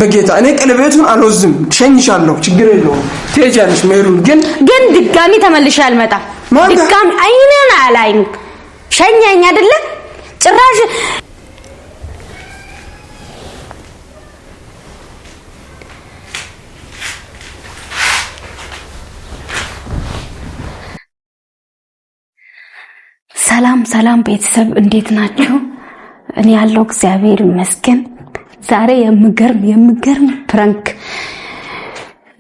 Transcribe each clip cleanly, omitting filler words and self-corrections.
በጌታ እኔ ቀለበቱን አልወዝም ሸኝሻለሁ ችግር የለውም ትሄጃለሽ ሜሩን ግን ድጋሚ ተመልሼ አልመጣም ድጋሚ አይኔን አላይም ሸኛኝ አይደለ ጭራሽ ሰላም ቤተሰብ እንዴት ናችሁ እኔ ያለው እግዚአብሔር ይመስገን ዛሬ የምገርም ፍራንክ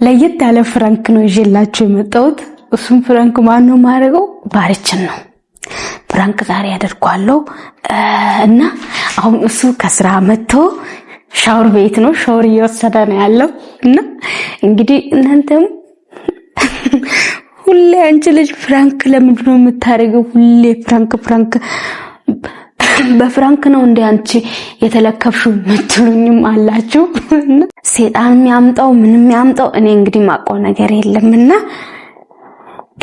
ለየት ያለ ፍራንክ ነው ይዤላችሁ የመጣሁት እሱም ፍራንክ ማን ነው ማረገው ባርችን ነው ፍራንክ ዛሬ ያደርጋለሁ እና አሁን እሱ ከስራ መጥቶ ሻወር ቤት ነው ሻወር እየወሰደ ነው ያለው እና እንግዲህ እናንተም ሁሌ አንቺ ልጅ ፍራንክ ለምንድን ነው የምታረገው ሁሌ ፍራንክ በፍራንክ ነው እንደ አንቺ የተለከፍሽው ምትሉኝም አላችሁ ሰይጣን የሚያምጣው ምንም የሚያምጣው እኔ እንግዲህ ማቆ ነገር የለምና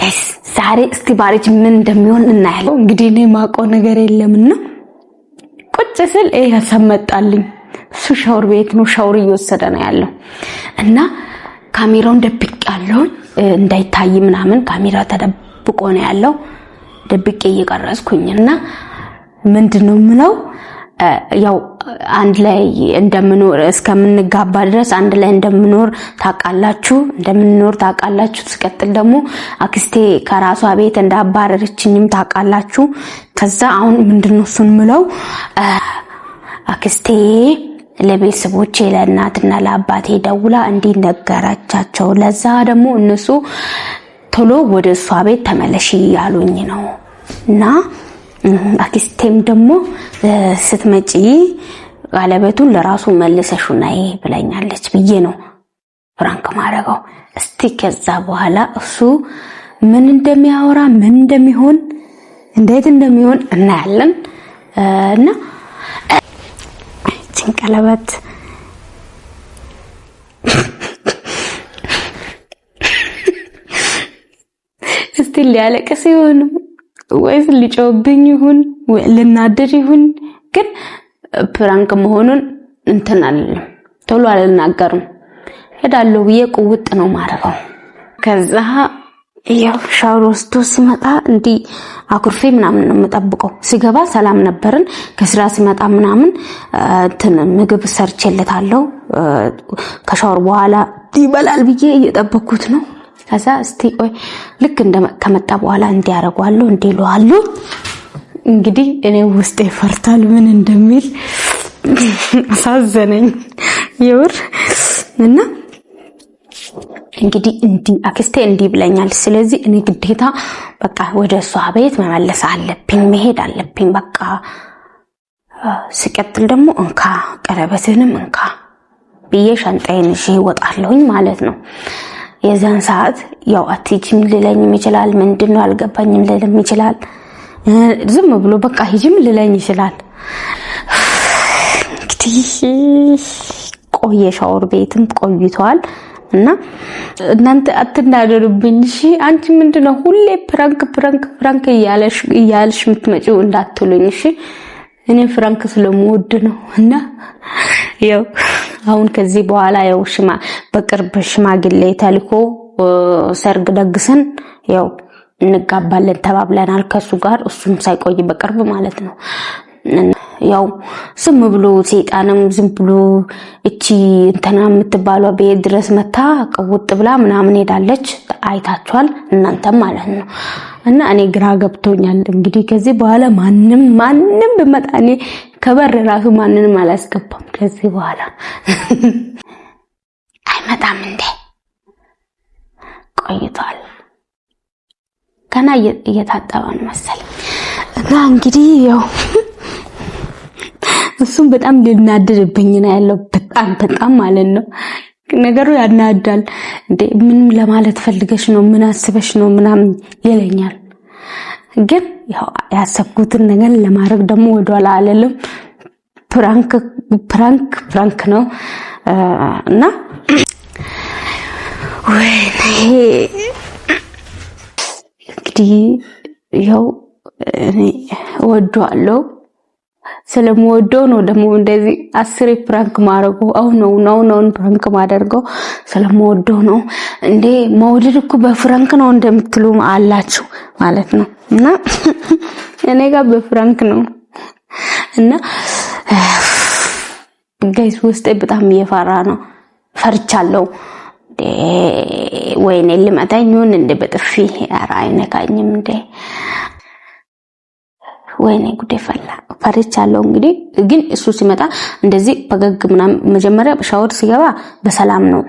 ጋይስ ዛሬ እስቲ ባርጅ ምን እንደሚሆን እናያለን እንግዲህ እኔ ማቆ ነገር የለምና ቁጭ ስል ያሰመጣልኝ እሱ ሻወር ቤት ነው ሻወር እየወሰደ ነው ያለው እና ካሜራውን ደብቄያለሁ እንዳይታይ ምናምን ካሜራ ተደብቆ ነው ያለው ደብቄ እየቀረጽኩኝና ምንድነው ምለው ያው አንድ ላይ እንደምኖር እስከምንጋባ ድረስ አንድ ላይ እንደምኖር ታቃላችሁ ሲቀጥል ደግሞ አክስቴ ከራሷ ቤት እንዳባረረችኝም ታቃላችሁ ከዛ አሁን ምንድነው እሱን ምለው አክስቴ ለቤተሰቦቼ ለእናትና ለአባቴ ደውላ እንዲነገራቻቸው ለዛ ደግሞ እነሱ ቶሎ ወደ እሷ ቤት ተመለሺ ያሉኝ ነው እና አክስቴም ደግሞ ስትመጪ ቀለበቱን ለራሱ መልሰሽ ነይ ብለኛለች ብዬ ነው ፍራንክ ማረጋው እስቲ ከዛ በኋላ እሱ ምን እንደሚያወራ ምን እንደሚሆን እንዴት እንደሚሆን እናያለን እና ቀለበት እስቲ ሊያለቅስ ይሁን ወይስ ሊጮህብኝ ይሁን ልናደድ ይሁን ግን ፍራንክ መሆኑን እንተናል ቶሎ አልናገርም ሄዳለሁ ብዬ ቁውጥ ነው ማረጋው ከዛ ያው ሻወር ወስዶ ሲመጣ እንዲ አኩርፌ ምናምን ነው መጠብቀው ሲገባ ሰላም ነበርን ከስራ ሲመጣ ምናምን ምግብ ሰርቼለታለሁ ከሻወር በኋላ ይበላል ብዬ እየጠበኩት ነው ከዛ እስቲ ቆይ ልክ ከመጣ በኋላ እንዲያረጋዋለሁ እንዲሏለሁ እንግዲህ እኔ ውስጤ ፈርታል ምን እንደሚል አሳዘነኝ ይውር እና እንግዲህ አክስቴ እንዲ ብለኛል ስለዚህ እኔ ግዴታ በቃ ወደ እሷ ቤት መመለስ አለብኝ መሄድ አለብኝ በቃ ሲቀጥል ደግሞ እንካ ቀለበትንም እንካ ብዬ ሻንጣዬን ይዤ ወጣለሁኝ ማለት ነው የዛን ሰዓት ያው አትጂም ሊለኝም ይችላል ምንድነው አልገባኝም ሊልም ይችላል ዝም ብሎ በቃ ሂጂም ሊለኝ ይችላል እንግዲህ ቆየ ሻወር ቤትም ቆይቷል እና እናንተ አትናደዱብኝ እሺ አንቺ ምንድነው ሁሌ ፍራንክ እያልሽ ምትመጪው እንዳትሉኝ እሺ እኔ ፍራንክ ስለምወድ ነው እና ያው አሁን ከዚህ በኋላ ያው በቅርብ ሽማግሌ ተልኮ ሰርግ ደግሰን ያው እንጋባለን ተባብለናል ከሱ ጋር እሱም ሳይቆይ በቅርብ ማለት ነው ያው ዝም ብሎ ሰይጣንም ዝም ብሎ እቺ እንተና የምትባለው ቤት ድረስ መታ ቀውጥ ብላ ምናምን ሄዳለች አይታችኋል እናንተም ማለት ነው እና እኔ ግራ ገብቶኛል እንግዲህ ከዚህ በኋላ ማንንም በመጣኔ ከበር ራሱ ማንንም አላስገባም ከዚህ በኋላ አይመጣም እንዴ ቆይቷል ከና እየታጠበን መሰለኝ እና እንግዲህ ያው እሱም በጣም ሊናደድብኝ ነው ያለው በጣም ማለት ነው ነገሩ ያናዳል እንዴ ምን ለማለት ፈልገሽ ነው ምን አስበሽ ነው ምናምን ይለኛል ግን ያው ያሰብኩትን ነገር ለማድረግ ደግሞ ወደኋላ አለለም ፍራንክ ነው እና ወይ እንግዲህ ያው እኔ ወደዋለሁ ስለምወደው ነው ደግሞ እንደዚህ 10 ፕራንክ ማረጉ አሁን ፕራንክ ማደርገው ስለምወደው ነው እንዴ መውደድ እኮ በፍራንክ ነው እንደምትሉ አላችሁ ማለት ነው እና እኔ ጋር በፍራንክ ነው እና ጋይስ ውስጤ በጣም እየፈራ ነው ፈርቻለሁ ወይኔ ልመታኝውን እንደ በጥፊ አራይነካኝም እንደ ወይኔ ጉዴ ፈላ ፈርቻለሁ እንግዲህ ግን እሱ ሲመጣ እንደዚህ በገግ ምናምን መጀመሪያ ሻወር ሲገባ በሰላም ነው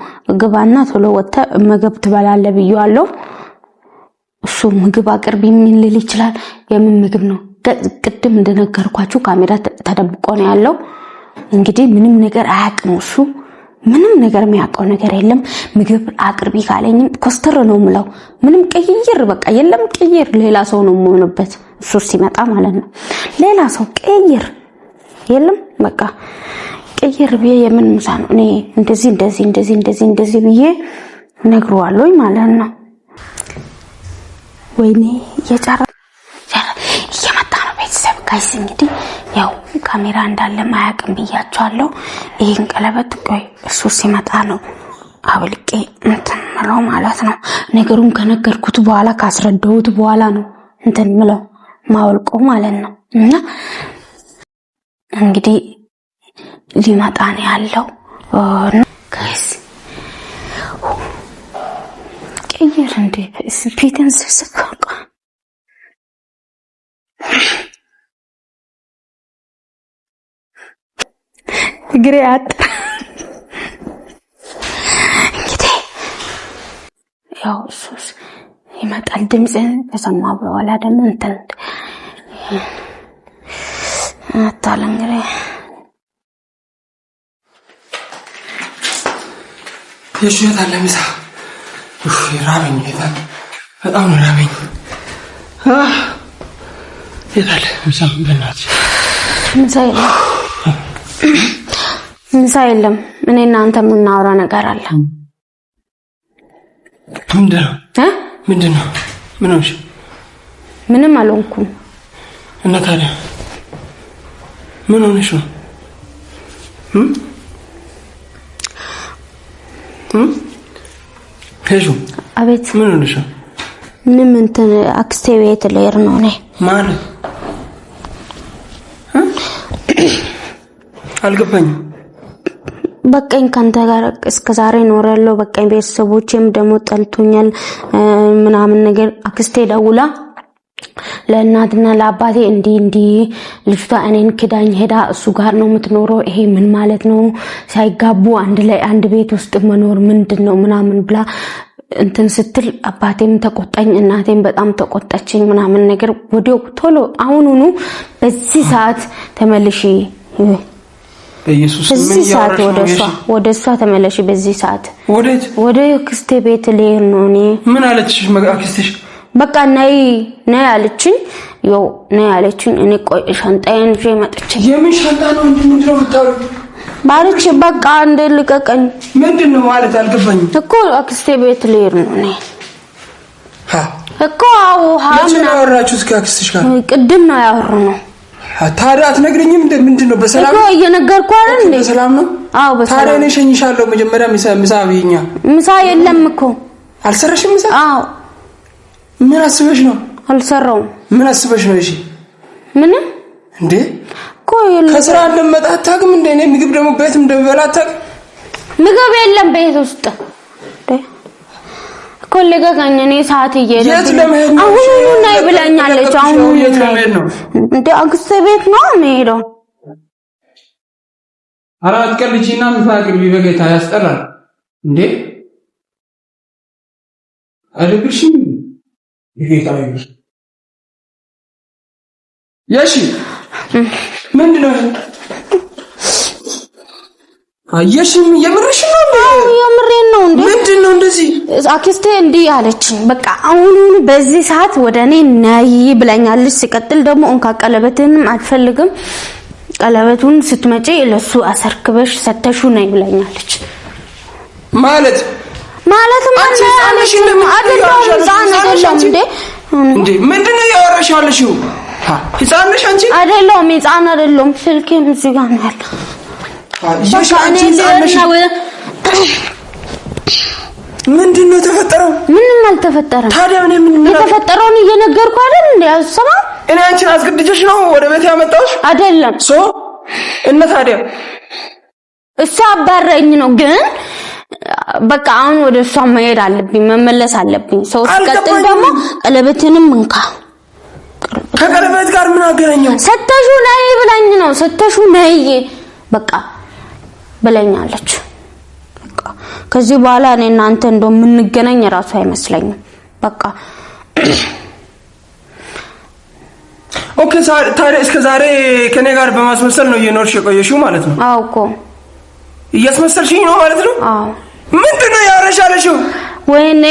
ግባና ቶሎ ወጣ ምግብ ትበላለህ ብዬዋለሁ እሱ ምግብ አቅርቢ ምን ልል ይችላል የምን ምግብ ነው ቅድም እንደነገርኳችሁ ካሜራ ተደብቆ ነው ያለው እንግዲህ ምንም ነገር አያውቅም እሱ ምንም ነገር የሚያውቀው ነገር የለም ምግብ አቅርቢ ካለኝ ኮስተር ነው ምለው ምንም ቀይር በቃ የለም ቀይር ሌላ ሰው ነው የምሆንበት እሱ ሲመጣ ማለት ነው ሌላ ሰው ቀይር የለም በቃ ቀይር ብዬ የምን ምሳ ነው እኔ እንደዚህ ብዬ ነግሯለሁ ማለት ነው ወይኔ እየመጣ ነው ቤተሰብ ጋይስ እንግዲህ ያው ካሜራ እንዳለ ማያቅም ብያቸዋለሁ ይሄን ቀለበት ቆይ እሱ ሲመጣ ነው አብልቄ እንትን ምለው ማለት ነው ነገሩን ከነገርኩት በኋላ ካስረዳሁት በኋላ ነው እንትን ምለው ማውልቆ ማለት ነው እና እንግዲህ ሊመጣ ነው ያለው ጋይስ ቀይር እንደ ፒተን ስስካቃ ግሬት እንግዲህ ያው እሱስ ይመጣል ድምጽን ከሰማ በኋላ ደግሞ እንትን አታለንግሬ የሽታ ለምሳ ራበኝ ይላል በጣም ራበኝ ይላል ምሳም በእናትሽ ምሳ የለም እኔና አንተ የምናወራ ነገር አለ ምንድነው ምን ሆነሽ ምንም አልሆንኩም እና ታዲያ ምን ሆነሽ ነው ሄሎ አቤት ምን ሆነሽ ነው ምንም እንትን አክስቴ ቤት ልሄድ ነው እኔ ማለት አልገባኝም በቃኝ ካንተ ጋር እስከ ዛሬ ኖራለሁ በቃኝ ቤተሰቦቼም ደግሞ ጠልቶኛል ምናምን ነገር አክስቴ ደውላ ለእናትና ለአባቴ እንዲ ልጅቷ እኔን ክዳኝ ሄዳ እሱ ጋር ነው የምትኖረው ይሄ ምን ማለት ነው ሳይጋቡ አንድ ላይ አንድ ቤት ውስጥ መኖር ምንድነው ምናምን ብላ እንትን ስትል አባቴም ተቆጣኝ እናቴም በጣም ተቆጣችኝ ምናምን ነገር ወዲያው ቶሎ አሁኑኑ በዚህ ሰዓት ተመልሺ በኢየሱስ ምን ያወራሽ ወደሷ ተመለሽ በዚህ ሰዓት ወደ ክስቴ ቤት ልሄድ ነው እኔ ምን አለችሽ አክስትሽ በቃ ነይ አለችኝ ያው ነይ አለችኝ እኔ ቆይ ሻንጣዬን ይዤ መጥቼ የምን ሻንጣ ነው ምንድነው የምታወሪው ባልሽ በቃ እንደልቀቀኝ ምንድነው ማለት አልገባኝም እኮ አክስቴ ቤት ልሄድ ነው እኔ እኮ ምን አወራችሁት ከአክስትሽ ጋር ቅድም ነው ያወራነው ታዲያ አትነግሪኝም ምንድነው በሰላም ነው እየነገርኩ አይደል እንዴ በሰላም ነው አዎ በሰላም ታዲያ እኔ ሸኝሻለሁ መጀመሪያ ምሳ ብይኛ ምሳ የለም እኮ አልሰራሽም ምሳ አዎ ምን አስበሽ ነው አልሰራው ምን አስበሽ ነው እሺ ምን እንዴ ቆይ ከስራ እንደመጣ አታውቅም እንዴ እኔ ምግብ ደግሞ ቤት እንደበላ አታውቅም ምግብ የለም ቤት ውስጥ ኮሌጋ ጋኘኔ ሰዓት እየሄደ አሁን ነው ብላኛለች አሁን ነው እንዴ አክስቴ ቤት ነው የምሄደው አራት ቀልጂና ምፋቅር ቢበገታ ያስጠራል እንዴ አልብሽም ይሄታው ያሺ ምንድነው አየሽም የምርሽ ነው የምሬን ነው እንዴ ምንድነው እንደዚህ አክስቴ እንዲ ያለችኝ በቃ አሁን በዚህ ሰዓት ወደኔ ነይ ብላኛለች ሲቀጥል ደግሞ እንካ ቀለበትንም አልፈልግም ቀለበቱን ስትመጪ ለሱ አሰርክበሽ ሰተሹ ነይ ብላኛለች ማለት ማለት አይደለም እንዴ ምንድነው ያወራሻለሽው ህፃን ነሽ አንቺ? አይደለም ህፃን አይደለም። ስልኬም እዚህ ጋር ነው ያለው። ምንድነው ተፈጠረው? ምንም አልተፈጠረም። ታዲያ እኔ ምን የተፈጠረውን እየነገርኩ አይደል እንዴ? አሰማ እኔ አንቺን አስገድጀሽ ነው ወደ ቤት ያመጣሁሽ? አይደለም እና ታዲያ እሷ አባረኝ ነው። ግን በቃ አሁን ወደ እሷ መሄድ አለብኝ፣ መመለስ አለብኝ። ሰው ሲቀጥል ደግሞ ቀለበትንም እንካ። ከቀለበት ጋር ምን አገናኘው? ሰተሹ ነይ ብላኝ ነው። ሰተሹ ነይ በቃ ብለኛለች። በቃ ከዚህ በኋላ እኔ እናንተ እንደው የምንገናኝ ራሱ አይመስለኝም። በቃ ኦኬ። ታዲያ እስከ ዛሬ ከኔ ጋር በማስመሰል ነው እየኖርሽ የቆየሽው ማለት ነው? አዎ እኮ እያስመሰልሽኝ ነው ማለት ነው? አዎ። ምንድነው ያረሻለሽው? ወይኔ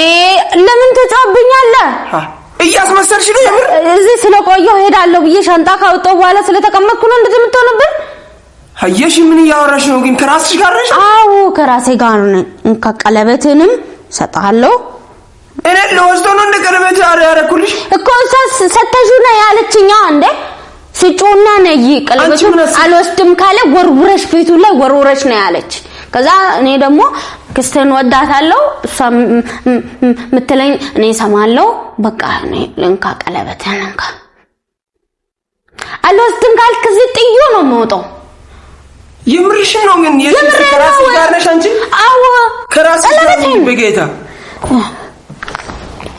ለምን ተጫብኛለህ? እያስመሰልሽ ነው የምር? እዚህ ስለቆየሁ ሄዳለሁ ብዬ ሻንጣ ካወጣሁ በኋላ ስለተቀመጥኩ ነው እንደዚህ የምትሆንብኝ? አየሽ ምን እያወራሽ ነው ግን? ከራስሽ ጋር ነሽ? አዎ ከራሴ ጋር ነኝ። ቀለበትንም ሰጣለሁ። እኔ ለወስዶ ነው እንደ ቀለበት ያረኩልሽ እኮ ሰተሹ ነው ያለችኛ እንዴ? ስጩና ነይ ቀለበቱን አልወስድም ካለ ወርውረሽ ቤቱ ላይ ወርውረሽ ነው ያለች። ከዛ እኔ ደግሞ ክስተን ወዳታለሁ እሷ ምትለኝ እኔ ሰማለሁ። በቃ እኔ ለንካ ቀለበትን እንካ አልወስድም ካልክ እዚህ ጥዩ ነው የምወጣው። የምርሽ ነው ግን? ከራስሽ ጋር ነሽ አንቺ? አዎ ከራስሽ ጋር ነኝ በጌታ።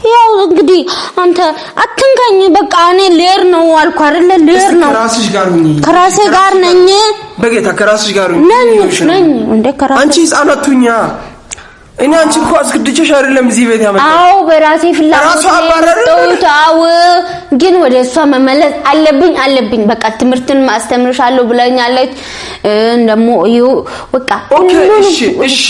ያው እንግዲህ አንተ አትንካኝ። በቃ እኔ ልሄድ ነው አልኩ አይደለ? ልሄድ ነው። ከራስሽ ጋር ነኝ። ከራሴ ጋር ነኝ በጌታ። ከራስሽ ጋር ነኝ እንዴ? ከራስሽ አንቺ ህፃናቱኛ እኔ አንቺ እኮ አስገድቼሽ አይደለም እዚህ ቤት ያመጣው። አዎ በራሴ ፍላጎት ነው። ግን ወደ እሷ መመለስ አለብኝ። በቃ ትምህርትን ማስተምርሻለሁ ብለኛለች። እንደሞ በቃ እሺ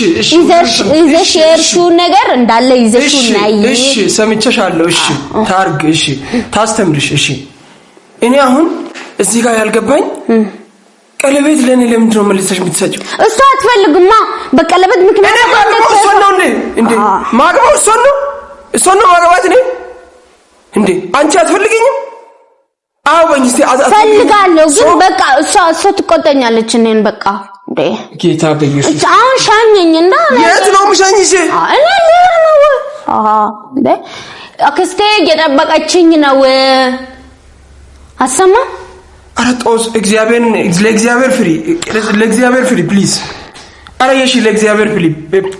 ይዘሽ የእርሱን ነገር እንዳለ ይዘሽ ነይ። እሺ ሰምቼሻለሁ። እሺ ታርግ። እሺ ታስተምርሽ። እሺ እኔ አሁን እዚህ ጋር ያልገባኝ ቀለበት ለኔ ለምንድን ነው መልሰሽ የምትሰጪው? እሷ አትፈልግማ በቀለበት ምክንያት እኔ ማግባው እሷ ነው እንዴ? ማግባው እሷ ነው ማግባት ነው እንዴ? አንቺ አትፈልጊኝም? አዎ በእንጂ ፈልጋለሁ። ግን በቃ እሷ ትቆጣኛለች እኔን። በቃ እንዴ ጌታ በኢየሱስ አሁን ሻኘኝ እና የት ነው የምሻኝሽ? እኔ ነው እንዴ አክስቴ እየጠበቀችኝ ነው። አሰማ አረጦስ ለእግዚአብሔር ፍሪ ፕሊዝ። አረ የሺ ለእግዚአብሔር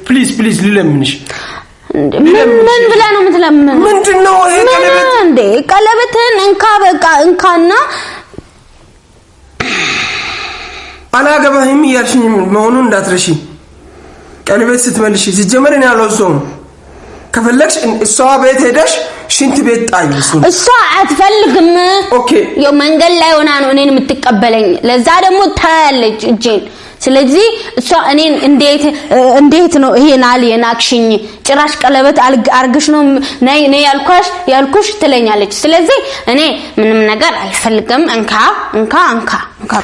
ፕሊዝ ልለምንሽ። ምን ብለህ ነው የምትለምን? ምንድነው ይሄ ቀለበት እንዴ? ቀለበትን እንካ በቃ እንካና አላገባህም እያልሽኝ መሆኑን እንዳትረሺ። ቀለበት ስትመልሺ ሲጀመር እኔ አልወስደውም። ከፈለግሽ እሷ ቤት ሄደሽ ሽንት ቤት ጣይ። እሷ አትፈልግም። ኦኬ ያው መንገድ ላይ ሆና ነው እኔን የምትቀበለኝ። ለዛ ደግሞ ታያለች እጄን። ስለዚህ እሷ እኔን እንዴት ነው ይሄን አለ የናክሽኝ? ጭራሽ ቀለበት አርግሽ ነው ነይ ያልኩሽ ትለኛለች። ስለዚህ እኔ ምንም ነገር አልፈልግም። እንካ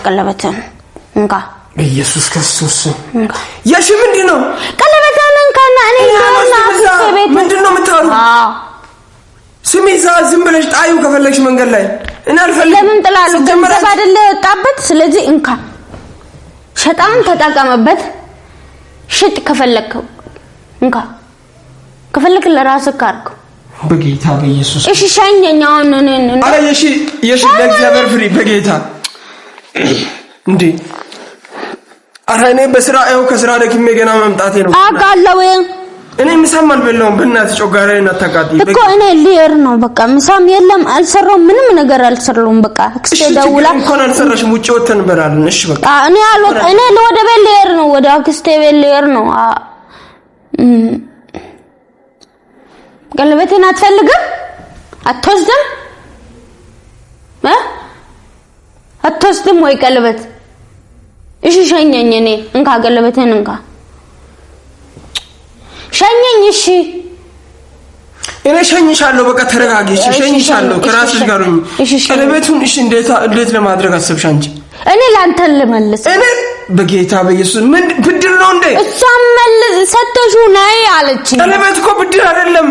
ቀለበትን እንካ። በኢየሱስ ክርስቶስ ያሺ ምንድነው? ቀለበትን እንካና እኔ ምንድነው የምታወሩ? ስሚ ዝም ብለሽ ጣዩ ከፈለግሽ መንገድ ላይ። እኔ አልፈልግም። ለምን ጥላለሁ? ገንዘብ አይደለ ወጣበት። ስለዚህ እንካ ሸጣን ተጠቀመበት። ሽጥ ከፈለክ እንካ፣ ከፈለክ ለራስህ ካርክ። በጌታ በኢየሱስ እሺ ሸኘኛው ነን። አረ የሺ ለእግዚአብሔር ፍሪ በጌታ እንዴ። አረ እኔ በስራው ከስራ ደክሜ ገና መምጣቴ ነው። አውቃለሁ። እኔ ምሳም አልበላሁም። በእናትህ ጮጋራዬን አታቃጥይ። እኮ እኔ ልሄድ ነው በቃ። ምሳም የለም አልሰራሁም፣ ምንም ነገር አልሰራሁም። በቃ አክስቴ ደውላ እንኳን አልሰራሽም ውጪ ወተን እንበላለን። እሺ በቃ እኔ ወደ ቤት ልሄድ ነው፣ ወደ አክስቴ ቤት ልሄድ ነው። ቀለበቴን አትፈልግም? አትወስድም? አትወስድም ወይ ቀለበት? እሺ ሸኘኝ። እኔ እንካ ቀለበቴን እንካ ሸኘኝ። እሺ እኔ ሸኝሻለሁ። በቃ ተረጋጊ። እሺ ሸኝሻለሁ። ከራስሽ ጋር ነው ቀለበቱን። እሺ እንዴት ለማድረግ አሰብሽ አንቺ? እኔ ላንተ ልመልስ። እኔ በጌታ በኢየሱስ ምን ብድር ነው እንዴ? እሷም መልስ ሰተሹ ነይ አለች። ቀለበት እኮ ብድር አይደለም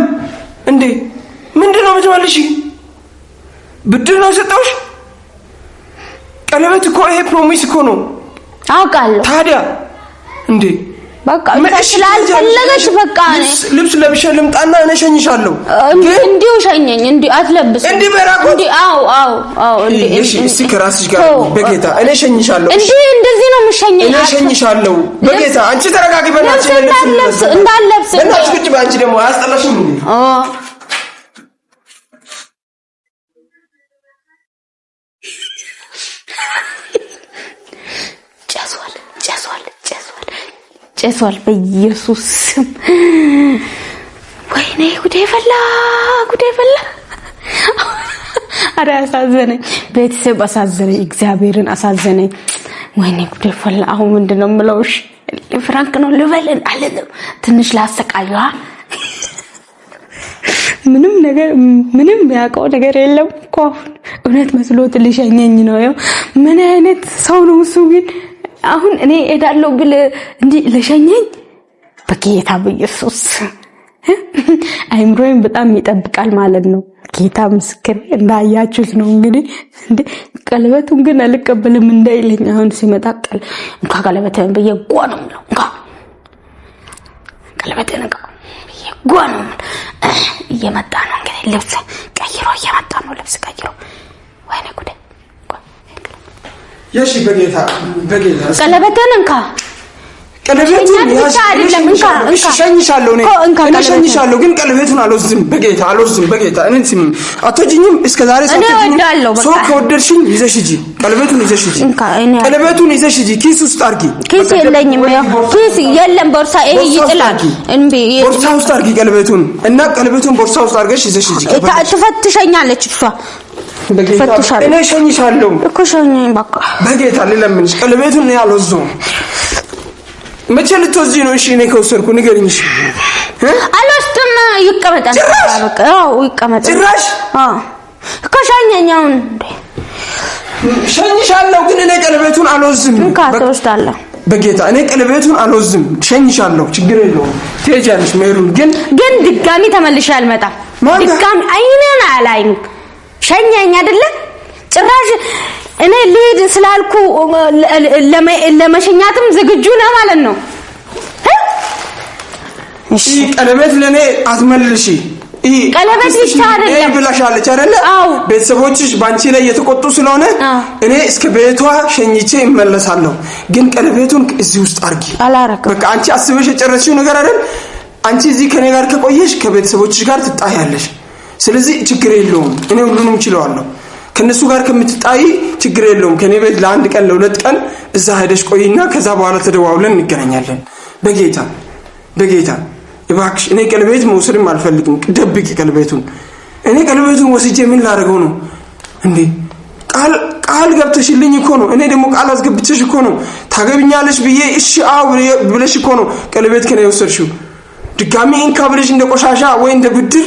እንዴ? ምንድነው የምትመልሺ? ብድር ነው ሰጠውሽ? ቀለበት እኮ ይሄ ፕሮሚስ እኮ ነው። አውቃለሁ። ታዲያ እንዴ በቃ ስላልፈለገች በቃ ልብስ ለብሼ ልምጣና እኔ እሸኝሻለሁ። እንዲሁ ሸኘኝ። እንዲሁ አትለብስ እንዲህ በራቆት እንዲህ አዎ እንዲህ እሺ ከራስሽ ጋር በጌታ እኔ እሸኝሻለሁ። እንደዚህ ነው የምሸኘኝ። እኔ እሸኝሻለሁ በጌታ። አንቺ ተረጋጊ በእናትሽ። እንዳለብስ በእናትሽ ቁጭ በይ። አንቺ ደግሞ አያስጠላሽም እንዴ? ጨሷል በኢየሱስ ስም። ወይኔ ጉዴ ፈላ። አረ አሳዘነኝ፣ ቤተሰብ አሳዘነኝ፣ እግዚአብሔርን አሳዘነኝ። ወይኔ ጉዴ ፈላ። አሁን ምንድነው የምለው? እሺ ፍራንክ ነው ልበልን አለለም። ትንሽ ላሰቃየዋ። ምንም ያውቀው ነገር የለም እኮ እውነት መስሎት ልሸኘኝ ነው። ምን አይነት ሰው ነው እሱ ግን? አሁን እኔ እሄዳለሁ ብል እንዴ ለሸኘኝ? በጌታ በኢየሱስ አይምሮዬን በጣም ይጠብቃል ማለት ነው። ጌታ ምስክር እንዳያችሁት ነው እንግዲህ። እንዴ ቀለበቱን ግን አልቀበልም እንዳይለኝ አሁን ሲመጣ ቀለበትን በየጓንም ነው ቀለበትን በየጓንም እየመጣ ነው እንግዲህ። ልብስ ቀይሮ እየመጣ ነው። ልብስ ቀይሮ ወይኔ ጉዴ። የሺ በጌታ ቀለበትን እንካ። ቀለበቱን አይደለም እንካ ሸኝሻለሁ። እኔ ሸኝሻለሁ ግን ቀለበቱን አልወስድም። በጌታ አልወስድም። በጌታ እኔ ስም አትወጂኝም። እስከዛሬ ሰው ከወደድሽኝ ይዘሽ ሂጂ። ቀለበቱን ይዘሽ ሂጂ። ቀለበቱን ይዘሽ ሂጂ። ኪስ ውስጥ አርጊ። ኪስ የለኝም። ኪስ የለም። ቦርሳ ይሄ ይጥላል። እንዴ ቦርሳ ውስጥ አርጊ ቀለበቱን እና ቀለበቱን ቦርሳ ውስጥ አርገሽ ይዘሽ ሂጂ። ትፈትሸኛለች እሷ። እኔ ሸኝሻለሁ እኮ ሸኘኝ በቃ በጌታ ልለምንሽ። ቀለበቱን እኔ አልወስደውም። መቼ ልትወስጂ ነው? እሺ እኔ ከወሰድኩ ንገሪኝ። እሺ አልወስድም። ይቀመጣል በቃ። ይቀመጣል። ጭራሽ እኮ ሸኘኝ። አሁን ሸኝሻለሁ ግን እኔ ቀለበቱን አልወስድም። እንካ ትወስዳለህ በጌታ እኔ ቀለበቱን አልወስድም። ሸኝሻለሁ፣ ችግር የለውም። ትሄጃለሽ። ሜሩን ግን ድጋሚ ተመልሼ አልመጣም። ድጋሚ አይኔን አላይም። ሸኘኝ አይደለ? ጭራሽ እኔ ልሄድ ስላልኩ ለመሸኛትም ዝግጁ ነው ማለት ነው። እሺ ቀለበት ለኔ አትመልሺ። ቀለበት ብቻ አይደለም ብላሻለች አይደለ? ቤተሰቦችሽ ባንቺ ላይ የተቆጡ ስለሆነ እኔ እስከ ቤቷ ሸኝቼ እመለሳለሁ። ግን ቀለበቱን እዚህ ውስጥ አርጊ። በቃ አንቺ አስበሽ የጨረስሽው ነገር አይደል? አንቺ እዚህ ከኔ ጋር ከቆየሽ ከቤተሰቦችሽ ጋር ትጣያለሽ። ስለዚህ ችግር የለውም። እኔ ሁሉንም ችለዋለሁ። ከነሱ ጋር ከምትጣይ ችግር የለውም። ከኔ ቤት ለአንድ ቀን ለሁለት ቀን እዛ ሄደሽ ቆይና ከዛ በኋላ ተደዋውለን እንገናኛለን። በጌታ እባክሽ እኔ ቀለበት መውሰድም አልፈልግም። ደብቂ ቀለበቱን። እኔ ቀለበቱን ወስጄ ምን ላደርገው ነው እንዴ? ቃል ገብተሽልኝ እኮ ነው። እኔ ደግሞ ቃል አስገብተሽ እኮ ነው ታገብኛለሽ ብዬ እሺ አው ብለሽ እኮ ነው ቀለበት ከኔ ወሰድሽው። ድጋሚ እንካ ብለሽ እንደ ቆሻሻ ወይ እንደ ብድር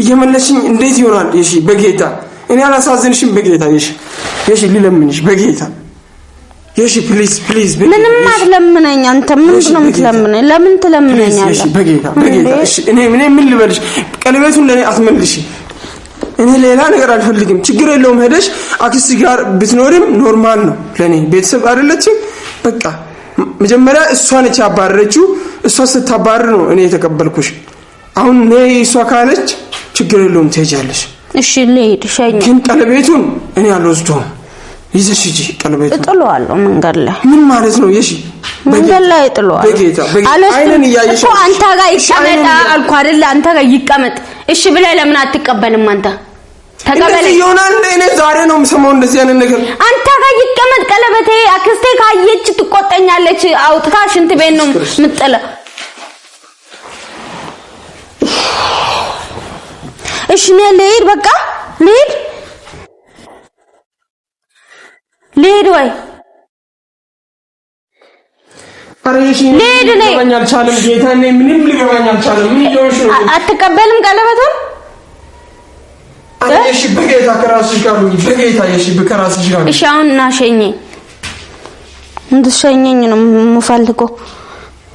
እየመለሽኝ እንዴት ይሆናል? እሺ በጌታ እኔ አላሳዝንሽም። በጌታ እሺ ልለምንሽ በጌታ እሺ ፕሊዝ ምንም አትለምነኝ። አንተ ምንድን ነው የምትለምነኝ? ለምን ትለምነኛለህ? እሺ በጌታ እሺ እኔ ምን ልበልሽ? ቀለበቱን ለኔ አትመልሺ። እኔ ሌላ ነገር አልፈልግም። ችግር የለውም። ሄደሽ አክስት ጋር ብትኖርም ኖርማል ነው ለኔ። ቤተሰብ አይደለችም። በቃ መጀመሪያ እሷ ነች ያባረረችው። እሷ ስታባረር ነው እኔ የተቀበልኩሽ። አሁን እሷ ካለች ችግር የለውም ትሄጃለሽ። እሺ ልሂድ። ሸኝ ግን ቀለበቱን እኔ አልወስደውም። ይዘሽ ሂጂ። ቀለበቱን እጥለዋለሁ መንገድ ላይ። ምን ማለት ነው? እሺ መንገድ ላይ እጥለዋለሁ። በጌታ አይነን እያየሽ እኮ አንተ ጋር ይቀመጥ አልኩ አይደል? አንተ ጋር ይቀመጥ። እሺ ብለህ ለምን አትቀበልም? አንተ ተቀበለ ይሆናል። እኔ ዛሬ ነው የምሰማው እንደዚህ አይነት ነገር። አንተ ጋር ይቀመጥ ቀለበቴ። አክስቴ ካየች ትቆጠኛለች። አውጥታ ሽንት ቤት ነው የምትጥለው። እሺ ነይ ልሂድ። በቃ ልሂድ ወይ አረሽ ሊገባኝ አልቻለም። ጌታ ነኝ ምንም ሊገባኝ አልቻለም። ምን ይሆንሽ ነው? አትቀበልም ቀለበቱን? እሺ በጌታ ከራስሽ ጋር ነው። በጌታ እሺ በከራስሽ ጋር ነው። እሺ አሁን ና ሸኘኝ። እንድትሸኘኝ ነው የምፈልገው።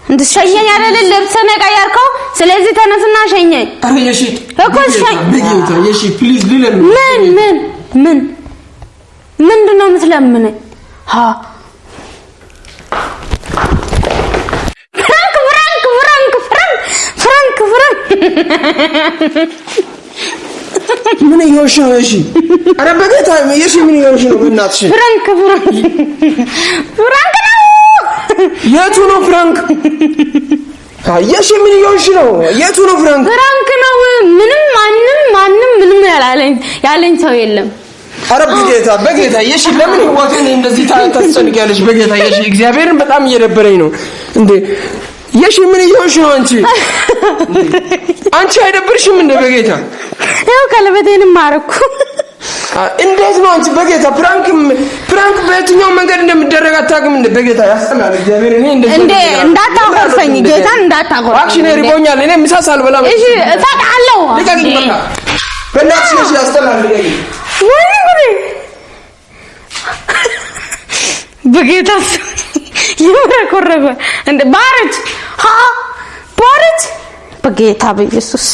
እንድትሸኘኝ አይደል ልብስህን የቀየርከው? ስለዚህ ተነስና ሸኘኝ። አረሽ እኮ ሸኝ በጌታ እሺ ፕሊዝ ልለምን። ምንድነው የምትለምነኝ? ምን ይሆንሽ ነው? እሺ ኧረ በጌታ እሺ ምን ይሆንሽ ነው? በእናትሽ ፍራንክ ነው። የቱ ነው ፍራንክ? እሺ ምን ይሆንሽ ነው? የቱ ነው ፍራንክ? ፍራንክ ነው። ምንም ማንም ምንም ያለኝ ሰው የለም። ኧረ በጌታ እሺ ለምን ህይወቴን እንደዚህ ታስጨንቂያለሽ? በጌታ እሺ እግዚአብሔርን በጣም እየደበረኝ ነው እንዴ። የሺ ምን ይሆንሽ ነው? አንቺ አይደብርሽም እንደ በጌታ ያው ቀለበቴንም አረኩ። እንዴት ነው አንቺ በጌታ ፕራንክ በየትኛው መንገድ እንደሚደረግ አታውቅም እንደ በጌታ ያስጠላል። እግዚአብሔር እኔ እንዳታቆርፈኝ ጌታን እንዳታቆርፈኝ። አክሽን ሪቦኛል። እኔ ምሳ ሳልበላ እሺ እሰጥሃለሁ። ልቀቂኝ በቃ በእናትሽ እሺ ያስጠላል። ልቀቂኝ ወይ በጌታ ይመረኮረበ እንደ ባረች በጌታ በኢየሱስ